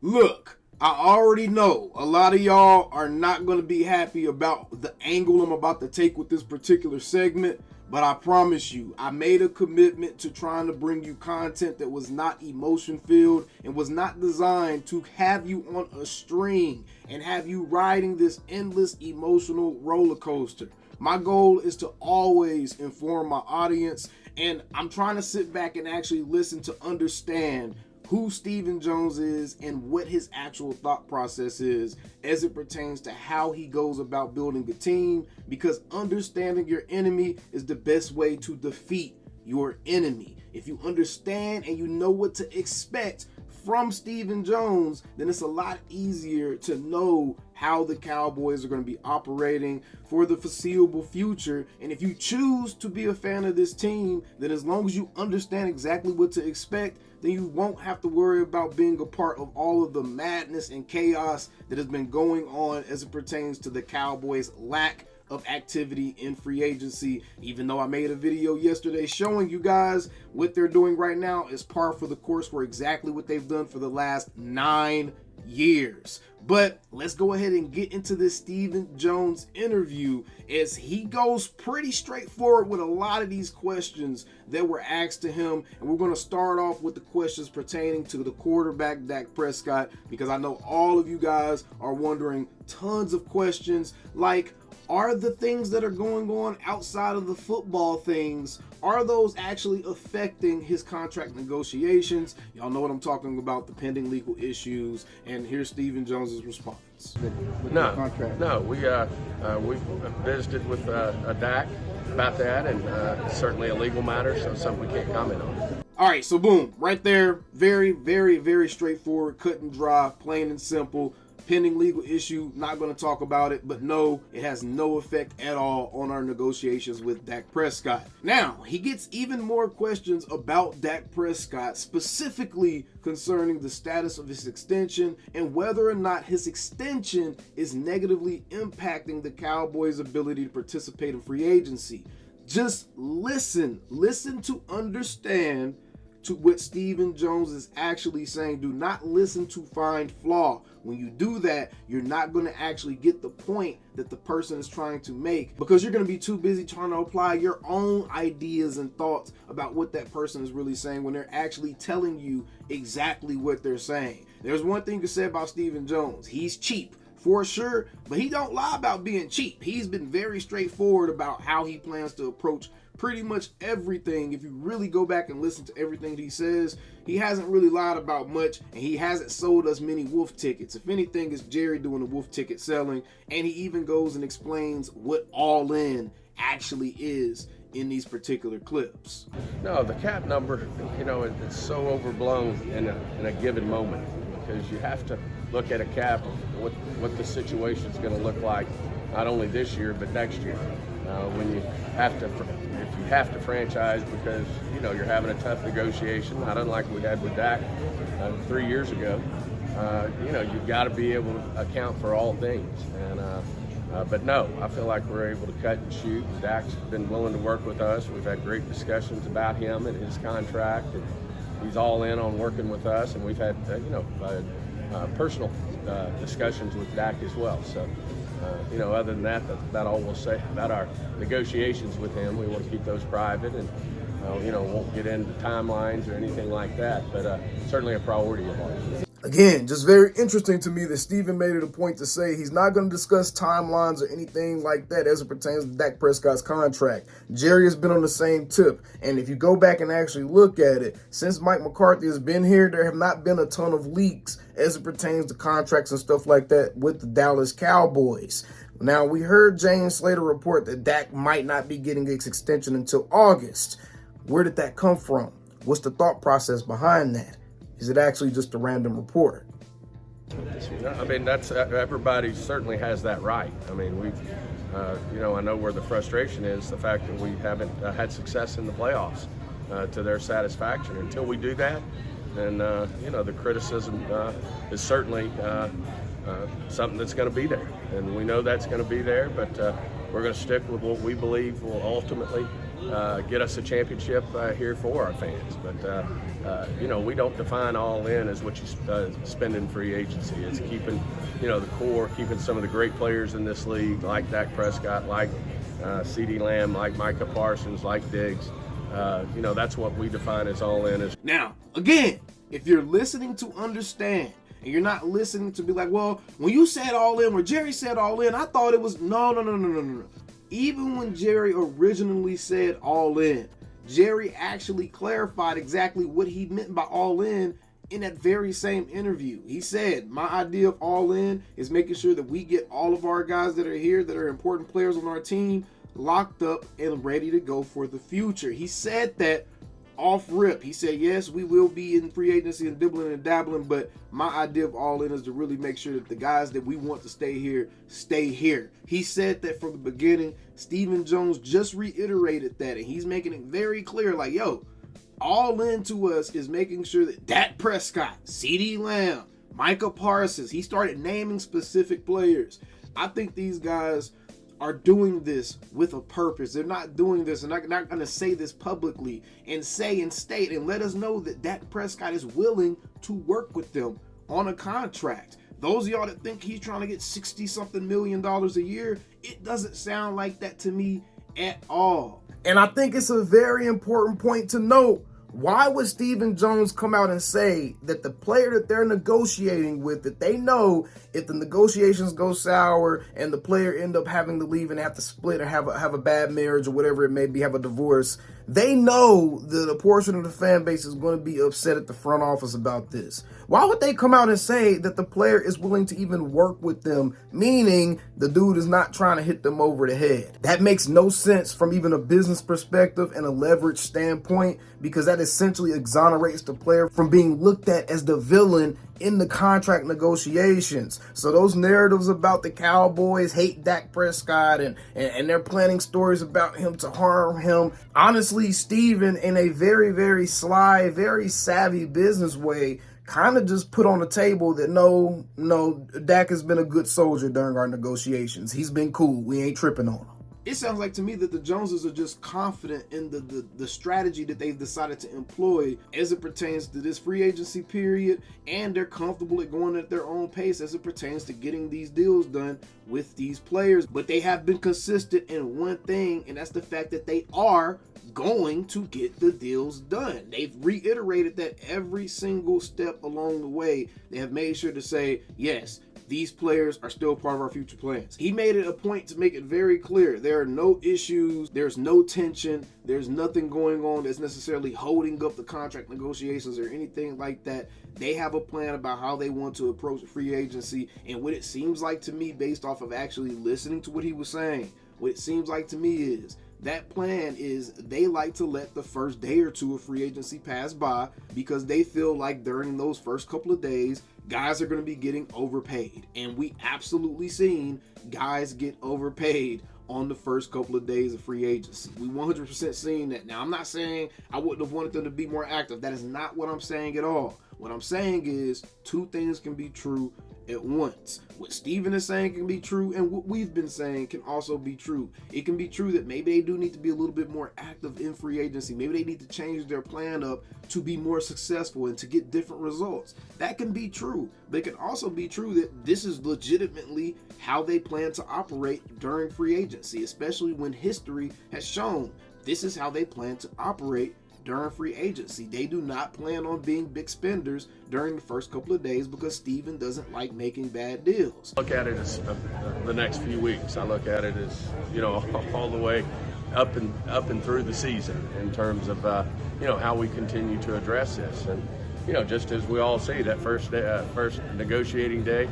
Look, I already know a lot of y'all are not going to be happy about the angle I'm about to take with this particular segment, but I promise you, I made a commitment to trying to bring you content that was not emotion filled and was not designed to have you on a string and have you riding this endless emotional roller coaster. My goal is to always inform my audience, and I'm trying to sit back and actually listen to understand who Stephen Jones is and what his actual thought process is as it pertains to how he goes about building a team, because understanding your enemy is the best way to defeat your enemy. If you understand and you know what to expect from Stephen Jones, then it's a lot easier to know how the Cowboys are going to be operating for the foreseeable future. And if you choose to be a fan of this team, then as long as you understand exactly what to expect, then you won't have to worry about being a part of all of the madness and chaos that has been going on as it pertains to the Cowboys' lack of activity in free agency. Even though I made a video yesterday showing you guys what they're doing right now is par for the course for exactly what they've done for the last 9 years. But let's go ahead and get into this Stephen Jones interview, as he goes pretty straightforward with a lot of these questions that were asked to him. And we're going to start off with the questions pertaining to the quarterback, Dak Prescott, because I know all of you guys are wondering tons of questions like, are the things that are going on outside of the football things, are those actually affecting his contract negotiations? Y'all know what I'm talking about, the pending legal issues. And here's Stephen Jones's response. No. We've visited with Dak about that, and certainly a legal matter, so something we can't comment on. All right, so boom, right there, very, very, very straightforward, cut and dry, plain and simple. Pending legal issue, not going to talk about it, but no, it has no effect at all on our negotiations with Dak Prescott. Now, he gets even more questions about Dak Prescott, specifically concerning the status of his extension and whether or not his extension is negatively impacting the Cowboys' ability to participate in free agency. Just listen to understand to what Stephen Jones is actually saying. Do not listen to find flaw. When you do that, you're not going to actually get the point that the person is trying to make, because you're going to be too busy trying to apply your own ideas and thoughts about what that person is really saying when they're actually telling you exactly what they're saying. There's one thing to say about Stephen Jones. He's cheap for sure, but he don't lie about being cheap. He's been very straightforward about how he plans to approach pretty much everything. If you really go back and listen to everything that he says, he hasn't really lied about much, and he hasn't sold us many wolf tickets. If anything, it's Jerry doing the wolf ticket selling, and he even goes and explains what all in actually is in these particular clips. No, the cap number, it's so overblown in a given moment, because you have to look at a cap of what the situation's going to look like, not only this year but next year. When you have to, if you have to franchise because you're having a tough negotiation, not unlike we had with Dak 3 years ago, you've got to be able to account for all things. But no, I feel like we're able to cut and shoot. Dak's been willing to work with us. We've had great discussions about him and his contract, and he's all in on working with us. And we've had personal discussions with Dak as well. So. Other than that, that's about all we'll say about our negotiations with him. We want to keep those private, and won't get into timelines or anything like that, but certainly a priority of ours. Again, just very interesting to me that Stephen made it a point to say he's not going to discuss timelines or anything like that as it pertains to Dak Prescott's contract. Jerry has been on the same tip, and if you go back and actually look at it, since Mike McCarthy has been here, there have not been a ton of leaks as it pertains to contracts and stuff like that with the Dallas Cowboys. Now, we heard James Slater report that Dak might not be getting his extension until August. Where did that come from? What's the thought process behind that? Is it actually just a random report? I mean, that's everybody certainly has that right. I mean, we've, I know where the frustration is, the fact that we haven't had success in the playoffs to their satisfaction. Until we do that, then, the criticism is certainly something that's going to be there. And we know that's going to be there, but we're going to stick with what we believe will ultimately get us a championship here for our fans. But we don't define all in as what you spend in free agency. It's keeping, the core, keeping some of the great players in this league, like Dak Prescott, like CeeDee Lamb, like Micah Parsons, like Diggs. That's what we define as all in. Now, again, if you're listening to understand, and you're not listening to be like, well, when you said all in, or Jerry said all in, I thought it was no. Even when Jerry originally said all in, Jerry actually clarified exactly what he meant by all in that very same interview. He said, my idea of all in is making sure that we get all of our guys that are here, that are important players on our team, locked up and ready to go for the future. He said that off rip. He said, yes, we will be in free agency and dibbling and dabbling, but my idea of all in is to really make sure that the guys that we want to stay here, stay here. He said that from the beginning. Stephen Jones just reiterated that, and he's making it very clear, like, yo, all in to us is making sure that Dak Prescott, CeeDee Lamb, Micah Parsons, he started naming specific players. I think these guys are doing this with a purpose. They're not doing this, and they're not going to say this publicly and say and state and let us know that Dak Prescott is willing to work with them on a contract. Those of y'all that think he's trying to get $60-something million a year, it doesn't sound like that to me at all. And I think it's a very important point to note. Why would Stephen Jones come out and say that the player that they're negotiating with, that they know if the negotiations go sour and the player end up having to leave and have to split or have a bad marriage or whatever it may be, have a divorce, they know that a portion of the fan base is going to be upset at the front office about this? Why would they come out and say that the player is willing to even work with them, meaning the dude is not trying to hit them over the head? That makes no sense from even a business perspective and a leverage standpoint, because that essentially exonerates the player from being looked at as the villain in the contract negotiations. So those narratives about the Cowboys hate Dak Prescott and they're planning stories about him to harm him. Honestly, Steven, in a very, very sly, very savvy business way, kind of just put on the table that no, Dak has been a good soldier during our negotiations. He's been cool. We ain't tripping on him. It sounds like to me that the Joneses are just confident in the strategy that they've decided to employ as it pertains to this free agency period, and they're comfortable at going at their own pace as it pertains to getting these deals done with these players. But they have been consistent in one thing, and that's the fact that they are going to get the deals done. They've reiterated that every single step along the way. They have made sure to say, yes, these players are still part of our future plans. He made it a point to make it very clear. There are no issues. There's no tension. There's nothing going on that's necessarily holding up the contract negotiations or anything like that. They have a plan about how they want to approach free agency. And what it seems like to me, based off of actually listening to what he was saying, what it seems like to me is that plan is they like to let the first day or two of free agency pass by, because they feel like during those first couple of days, guys are going to be getting overpaid. And we absolutely seen guys get overpaid on the first couple of days of free agency. We 100% seen that. Now, I'm not saying I wouldn't have wanted them to be more active. That is not what I'm saying at all. What I'm saying is two things can be true at once. What Steven is saying can be true, and what we've been saying can also be true. It can be true that maybe they do need to be a little bit more active in free agency. Maybe they need to change their plan up to be more successful and to get different results. That can be true. But it can also be true that this is legitimately how they plan to operate during free agency, especially when history has shown this is how they plan to operate during free agency. They do not plan on being big spenders during the first couple of days because Steven doesn't like making bad deals. Look at it as the next few weeks. I look at it as, all the way up and through the season in terms of, how we continue to address this. And, just as we all see, that first negotiating day,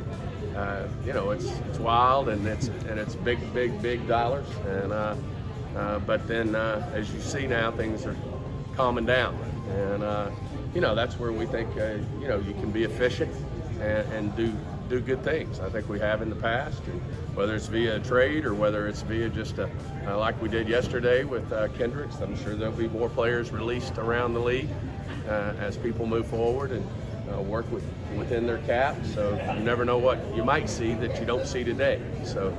it's wild and it's big dollars. And, but then as you see now, things are calming down, and that's where we think you can be efficient and do good things. I think we have in the past, and whether it's via a trade or whether it's via just like we did yesterday with Kendricks. I'm sure there'll be more players released around the league as people move forward and work within their cap. So you never know what you might see that you don't see today. So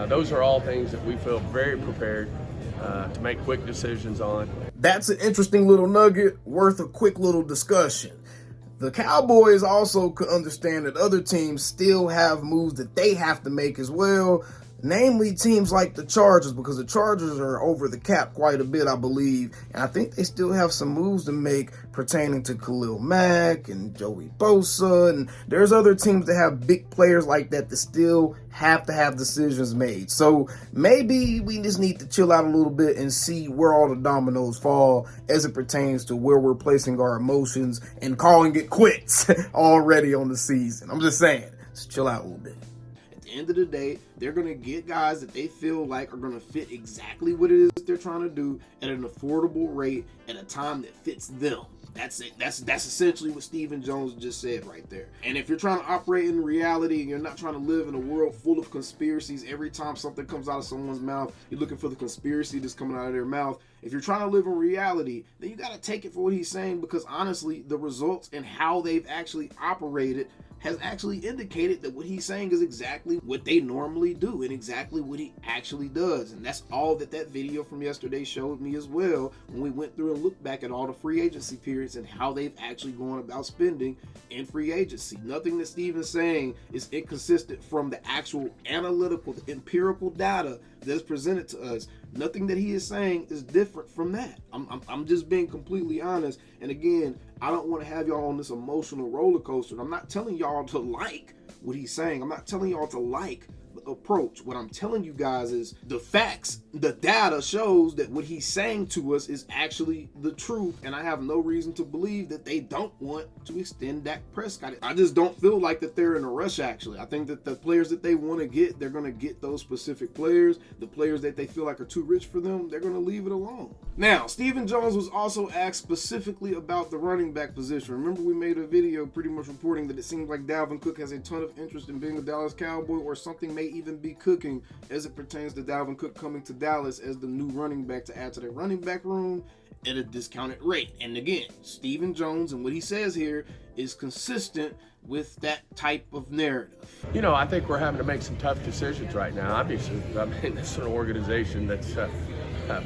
those are all things that we feel very prepared to make quick decisions on. That's an interesting little nugget worth a quick little discussion. The Cowboys also could understand that other teams still have moves that they have to make as well, namely teams like the Chargers, because the Chargers are over the cap quite a bit, I believe, and I think they still have some moves to make pertaining to Khalil Mack and Joey Bosa, and there's other teams that have big players like that that still have to have decisions made. So maybe we just need to chill out a little bit and see where all the dominoes fall as it pertains to where we're placing our emotions and calling it quits already on the season. I'm just saying, just chill out a little bit. At the end of the day, they're going to get guys that they feel like are going to fit exactly what it is they're trying to do at an affordable rate at a time that fits them. That's it. That's essentially what Stephen Jones just said right there. And if you're trying to operate in reality and you're not trying to live in a world full of conspiracies, every time something comes out of someone's mouth, you're looking for the conspiracy that's coming out of their mouth. If you're trying to live in reality, then you got to take it for what he's saying, because honestly, the results and how they've actually operated has actually indicated that what he's saying is exactly what they normally do and exactly what he actually does. And that's all that video from yesterday showed me as well, when we went through and looked back at all the free agency periods and how they've actually gone about spending in free agency. Nothing that Steven's saying is inconsistent from the actual analytical, empirical data that's presented to us. Nothing that he is saying is different from that. I'm just being completely honest. And again, I don't want to have y'all on this emotional roller coaster. I'm not telling y'all to like what he's saying. I'm not telling y'all to like the approach. What I'm telling you guys is the facts, the data shows that what he's saying to us is actually the truth. And I have no reason to believe that they don't want to extend Dak Prescott. I just don't feel like that they're in a rush, actually. I think that the players that they want to get, they're going to get those specific players. The players that they feel like are too rich for them, they're going to leave it alone. Now, Stephen Jones was also asked specifically about the running back position. Remember, we made a video pretty much reporting that it seems like Dalvin Cook has a ton of interest in being a Dallas Cowboy, or something may even be cooking as it pertains to Dalvin Cook coming to Dallas as the new running back to add to their running back room at a discounted rate. And again, Stephen Jones and what he says here is consistent with that type of narrative. You know, I think we're having to make some tough decisions right now. Obviously, I mean, this is an organization that's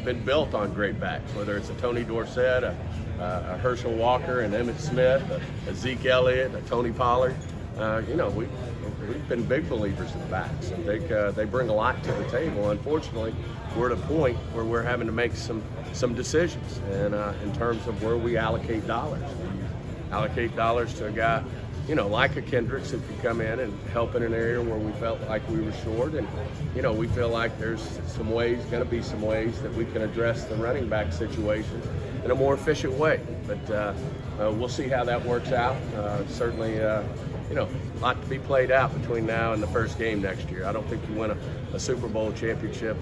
been built on great backs, whether it's a Tony Dorsett, a Herschel Walker, an Emmitt Smith, a Zeke Elliott, a Tony Pollard. You know, we've been big believers in backs, and they bring a lot to the table. Unfortunately, we're at a point where we're having to make some decisions, and in terms of where we allocate dollars. We allocate dollars to a guy, you know, like a Kendricks, who could come in and help in an area where we felt like we were short. And, you know, we feel like there's going to be some ways that we can address the running back situation in a more efficient way. But we'll see how that works out. Certainly, you know, a lot to be played out between now and the first game next year. I don't think you win a Super Bowl championship,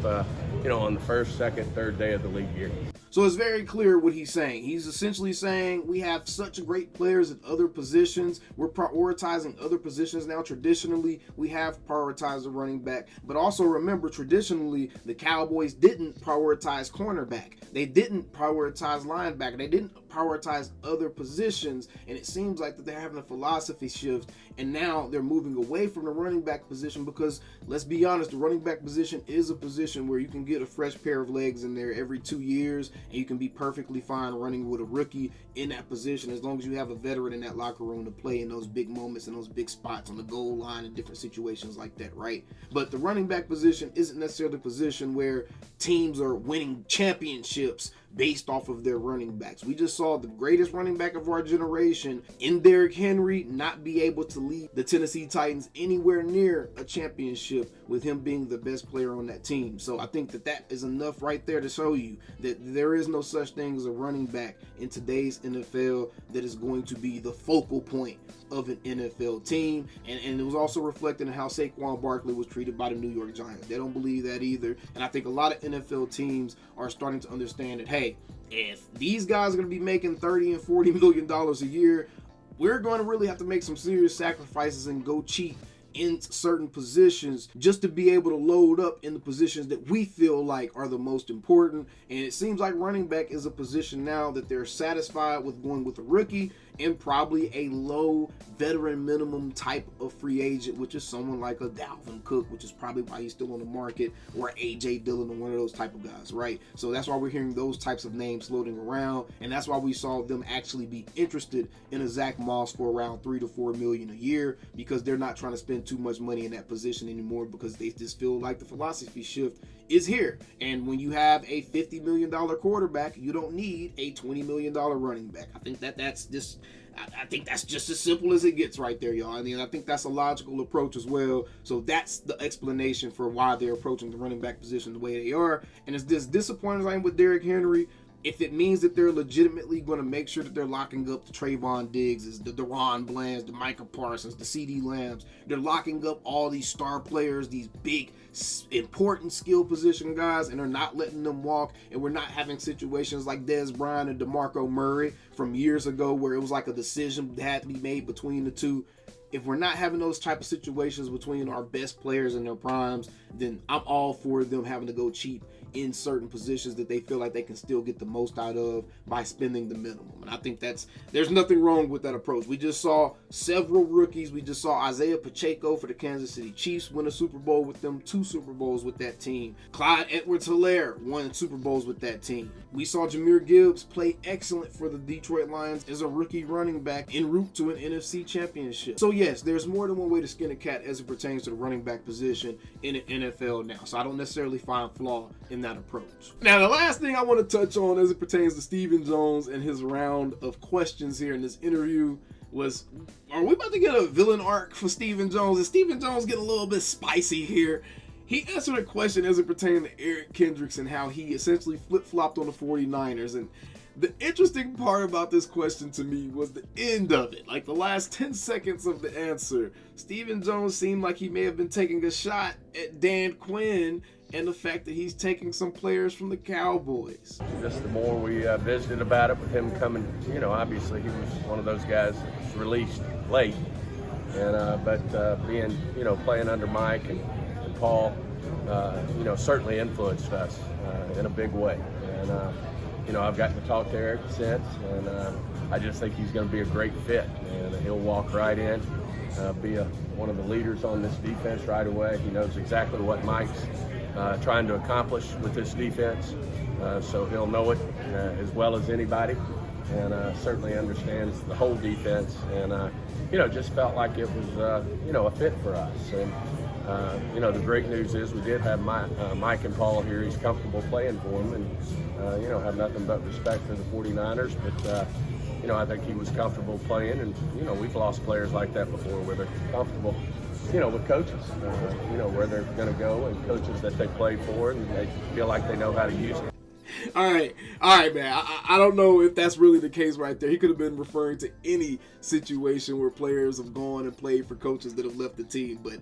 you know, on the first, second, third day of the league year. So it's very clear what he's saying. He's essentially saying we have such great players at other positions. We're prioritizing other positions now. Traditionally, we have prioritized the running back. But also remember, traditionally, the Cowboys didn't prioritize cornerback. They didn't prioritize linebacker. They didn't prioritize other positions. And it seems like that they're having a philosophy shift. And now they're moving away from the running back position because, let's be honest, the running back position is a position where you can get a fresh pair of legs in there every 2 years. And you can be perfectly fine running with a rookie in that position as long as you have a veteran in that locker room to play in those big moments and those big spots on the goal line and different situations like that, right? But the running back position isn't necessarily the position where teams are winning championships based off of their running backs. We just saw the greatest running back of our generation in Derrick Henry not be able to lead the Tennessee Titans anywhere near a championship with him being the best player on that team. So I think that is enough right there to show you that there is no such thing as a running back in today's NFL that is going to be the focal point of an NFL team. And it was also reflected in how Saquon Barkley was treated by the New York Giants. They don't believe that either. And I think a lot of NFL teams are starting to understand that, hey, if these guys are going to be making $30 and $40 million a year, we're going to really have to make some serious sacrifices and go cheap in certain positions just to be able to load up in the positions that we feel like are the most important. And it seems like running back is a position now that they're satisfied with going with a rookie, and probably a low veteran minimum type of free agent, which is someone like a Dalvin Cook, which is probably why he's still on the market, or AJ Dillon, or one of those type of guys, right? So that's why we're hearing those types of names floating around, and that's why we saw them actually be interested in a Zach Moss for around $3 to $4 million a year, because they're not trying to spend too much money in that position anymore, because they just feel like the philosophy shift is here. And when you have a $50 million quarterback, you don't need a $20 million running back. I think that's just as simple as it gets right there, y'all. I mean, I think that's a logical approach as well. So that's the explanation for why they're approaching the running back position the way they are. And it's this disappointing as I am with Derrick Henry. If it means that they're legitimately going to make sure that they're locking up the Trayvon Diggs, the Deron Blands, the Micah Parsons, the CeeDee Lambs, they're locking up all these star players, these big, important skill position guys, and they're not letting them walk, and we're not having situations like Dez Bryant and DeMarco Murray from years ago where it was like a decision that had to be made between the two. If we're not having those type of situations between our best players in their primes, then I'm all for them having to go cheap in certain positions that they feel like they can still get the most out of by spending the minimum. And I think there's nothing wrong with that approach. We just saw several rookies. We just saw Isaiah Pacheco for the Kansas City Chiefs win a Super Bowl with them, 2 Super Bowls with that team. Clyde Edwards-Helaire won Super Bowls with that team. We saw Jahmyr Gibbs play excellent for the Detroit Lions as a rookie running back en route to an NFC championship. So yes, there's more than one way to skin a cat as it pertains to the running back position in the NFL now. So I don't necessarily find flaw in that approach. Now, the last thing I want to touch on as it pertains to Stephen Jones and his round of questions here in this interview was, are we about to get a villain arc for Stephen Jones? Is Stephen Jones getting a little bit spicy here? He answered a question as it pertained to Eric Kendricks and how he essentially flip-flopped on the 49ers. And the interesting part about this question to me was the end of it, like the last 10 seconds of the answer. Stephen Jones seemed like he may have been taking a shot at Dan Quinn and the fact that he's taking some players from the Cowboys. Just the more we visited about it with him coming, obviously he was one of those guys that was released late. And but being, playing under Mike and Paul, certainly influenced us in a big way. And, I've gotten to talk to Eric since, and I just think he's going to be a great fit. And he'll walk right in, be one of the leaders on this defense right away. He knows exactly what Mike's trying to accomplish with this defense, so he'll know it as well as anybody, and certainly understands the whole defense, and just felt like it was a fit for us. And the great news is we did have Mike and Paul here. He's comfortable playing for them, and have nothing but respect for the 49ers, but I think he was comfortable playing, and we've lost players like that before where they're comfortable with coaches, where they're going to go, and coaches that they play for, and they feel like they know how to use it. All right, man. I don't know if that's really the case right there. He could have been referring to any situation where players have gone and played for coaches that have left the team. But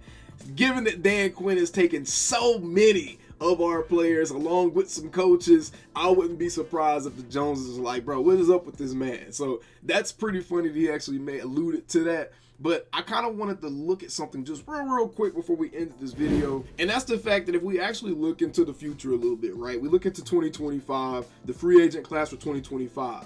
given that Dan Quinn has taken so many of our players along with some coaches, I wouldn't be surprised if the Joneses are like, bro, what is up with this man? So that's pretty funny that he actually alluded to that. But I kind of wanted to look at something just real quick before we end this video. And that's the fact that if we actually look into the future a little bit, right? We look into 2025, the free agent class for 2025.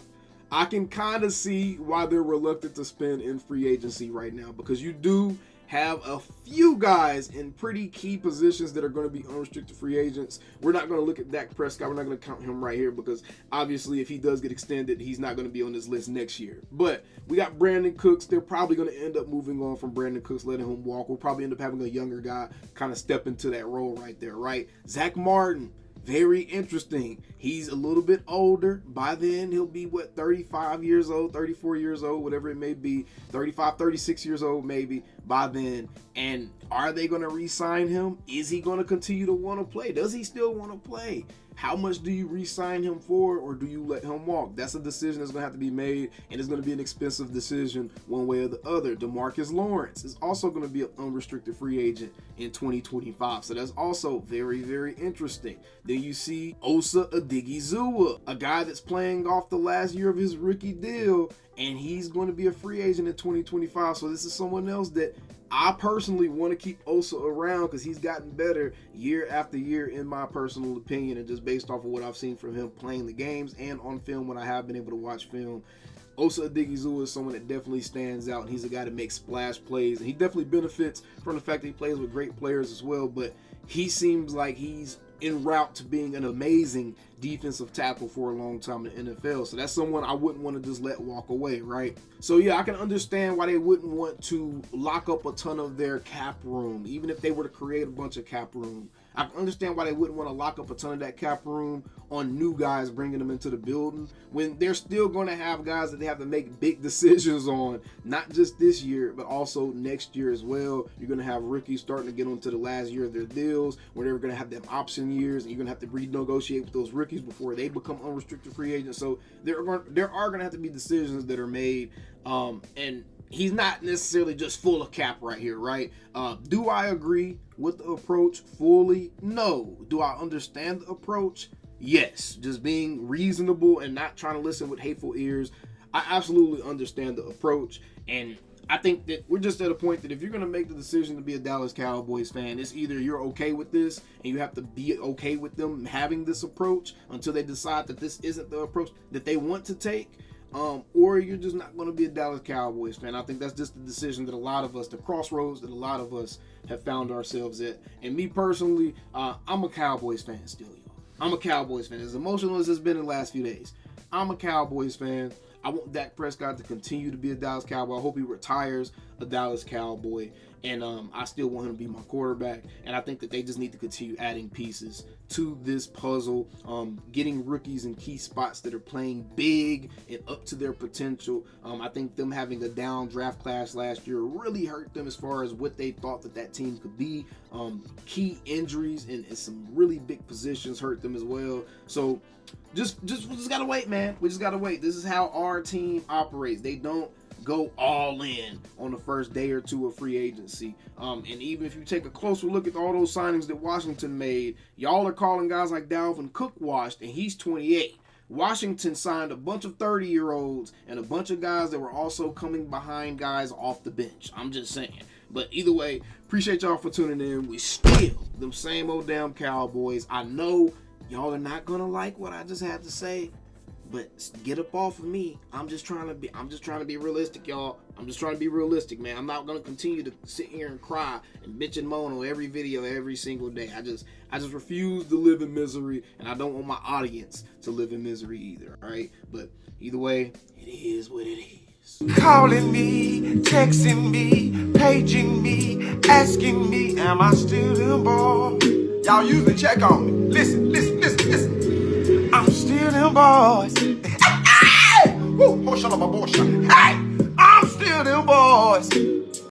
I can kind of see why they're reluctant to spend in free agency right now, because you do have a few guys in pretty key positions that are going to be unrestricted free agents. We're not going to look at Dak Prescott. We're not going to count him right here, because obviously if he does get extended, he's not going to be on this list next year. But we got Brandon Cooks. They're probably going to end up moving on from Brandon Cooks, letting him walk. We'll probably end up having a younger guy kind of step into that role right there, right? Zach Martin. Very interesting. He's a little bit older. By then, he'll be, 35 years old, 34 years old, whatever it may be, 35, 36 years old maybe by then. And are they going to re-sign him? Is he going to continue to want to play? Does he still want to play? How much do you re-sign him for, or do you let him walk? That's a decision that's going to have to be made, and it's going to be an expensive decision one way or the other. DeMarcus Lawrence is also going to be an unrestricted free agent in 2025, so that's also very, very interesting. Then you see Osa Odigizua, a guy that's playing off the last year of his rookie deal, and he's going to be a free agent in 2025, so this is someone else that I personally want to keep Osa around, because he's gotten better year after year in my personal opinion, and just based off of what I've seen from him playing the games and on film when I have been able to watch film. Osa Odigizua is someone that definitely stands out, and he's a guy that makes splash plays, and he definitely benefits from the fact that he plays with great players as well, but he seems like he's en route to being an amazing defensive tackle for a long time in the NFL. So that's someone I wouldn't want to just let walk away, right? So yeah, I can understand why they wouldn't want to lock up a ton of their cap room, even if they were to create a bunch of cap room. I can understand why they wouldn't want to lock up a ton of that cap room on new guys, bringing them into the building, when they're still going to have guys that they have to make big decisions on, not just this year, but also next year as well. You're going to have rookies starting to get onto the last year of their deals, where they're going to have them option years, and you're going to have to renegotiate with those rookies before they become unrestricted free agents. So there are going to have to be decisions that are made, and he's not necessarily just full of cap right here, right? Do I agree with the approach fully? No. Do I understand the approach? Yes. Just being reasonable and not trying to listen with hateful ears. I absolutely understand the approach, and I think that we're just at a point that if you're going to make the decision to be a Dallas Cowboys fan, it's either you're okay with this and you have to be okay with them having this approach until they decide that this isn't the approach that they want to take, or you're just not going to be a Dallas Cowboys fan. I think that's just the decision that a lot of us, the crossroads that a lot of us have found ourselves at. And me personally, I'm a Cowboys fan still, y'all. I'm a Cowboys fan. As emotional as it's been in the last few days, I'm a Cowboys fan. I want Dak Prescott to continue to be a Dallas Cowboy. I hope he retires a Dallas Cowboy. And I still want him to be my quarterback. And I think that they just need to continue adding pieces to this puzzle, getting rookies in key spots that are playing big and up to their potential. I think them having a down draft class last year really hurt them as far as what they thought that team could be. Key injuries and some really big positions hurt them as well. So we just gotta wait, man. We just gotta wait. This is how our team operates. They don't go all in on the first day or two of free agency. And even if you take a closer look at all those signings that Washington made, y'all are calling guys like Dalvin Cook washed, and he's 28. Washington signed a bunch of 30-year-olds and a bunch of guys that were also coming behind guys off the bench. I'm just saying. But either way, appreciate y'all for tuning in. We still them same old damn Cowboys. I know y'all are not gonna like what I just had to say, but get up off of me. I'm just trying to be realistic, y'all. I'm just trying to be realistic, man. I'm not gonna continue to sit here and cry and bitch and moan on every video every single day. I just refuse to live in misery, and I don't want my audience to live in misery either. All right, but either way, it is what it is. Calling me, texting me, paging me, asking me, am I still them boys? Y'all usually check on me. Listen. I'm still them boys. Hey! Woo! Hey! I'm still them boys.